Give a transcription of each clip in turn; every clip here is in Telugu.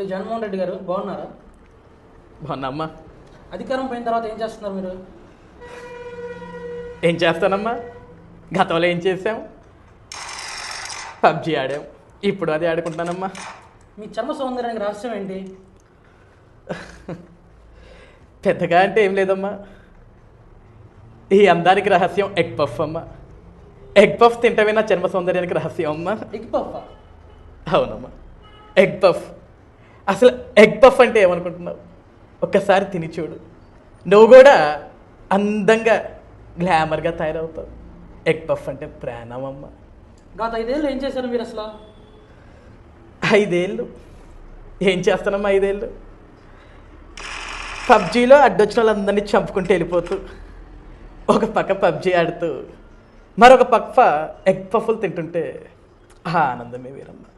జగన్మోహన్ రెడ్డి గారు బాగున్నారా? బాగున్నామ్మా. అధికారం పోయిన తర్వాత ఏం చేస్తున్నారు మీరు? ఏం చేస్తానమ్మా, గతంలో ఏం చేసాం? పబ్జీ ఆడాం, ఇప్పుడు అది ఆడుకుంటానమ్మా. మీ చర్మ సౌందర్యానికి రహస్యం ఏంటి? పెద్దగా అంటే ఏం లేదమ్మా, ఈ అందానికి రహస్యం ఎగ్ పఫ్ అమ్మా. ఎగ్ పఫ్ తింటమే నా చర్మ సౌందర్యానికి రహస్యం అమ్మా. Egg puff? అవునమ్మా, ఎగ్ పఫ్. అసలు ఎగ్ పఫ్ అంటే ఏమనుకుంటున్నావు? ఒక్కసారి తిని చూడు, నువ్వు కూడా అందంగా గ్లామర్గా తయారవుతావు. ఎగ్ పఫ్ అంటే ప్రాణం అమ్మ. గత 5 ఏళ్ళు ఏం చేశారు మీరు అసలు? 5 ఏళ్ళు ఏం చేస్తానమ్మా? 5 ఏళ్ళు పబ్జీలో అడ్డొచ్చిన వాళ్ళందరినీ చంపుకుంటూ వెళ్ళిపోతూ, ఒక పక్క పబ్జీ ఆడుతూ, మరొక పక్క ఎగ్ పఫ్లు తింటుంటే ఆ ఆనందమే వేరమ్మా.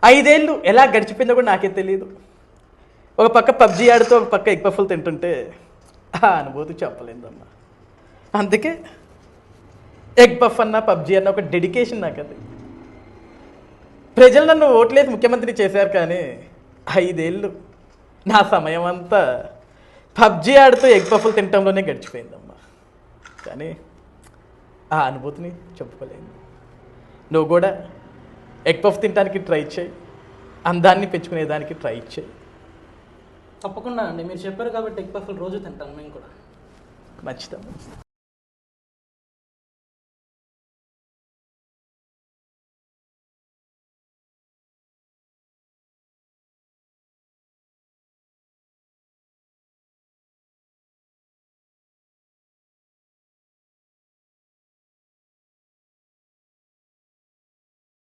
5 ఏళ్ళు ఎలా గడిచిపోయిందో కూడా నాకే తెలియదు. ఒక పక్క పబ్జీ ఆడుతూ ఒక పక్క ఎగ్ పఫ్లు తింటుంటే ఆ అనుభూతి చెప్పలేదమ్మా. అందుకే ఎగ్ పఫ్ అన్న పబ్జీ అన్న ఒక డెడికేషన్ నాకు. అది ప్రజలు నన్ను ఓట్లేసి ముఖ్యమంత్రి చేశారు, కానీ 5 ఏళ్ళు నా సమయం అంతా పబ్జీ ఆడుతూ ఎగ్ పఫ్లు తినటంలోనే గడిచిపోయిందమ్మా. కానీ ఆ అనుభూతిని చెప్పుకోలేదు. నువ్వు కూడా ఎగ్ పఫ్ తినడానికి ట్రై చేయి, అందాన్ని పెంచుకునేదానికి ట్రై చేయి. తప్పకుండా అండి, మీరు చెప్పారు కాబట్టి ఎగ్ పఫ్లు రోజు తింటాను మేము కూడా. మంచిదమ్మా.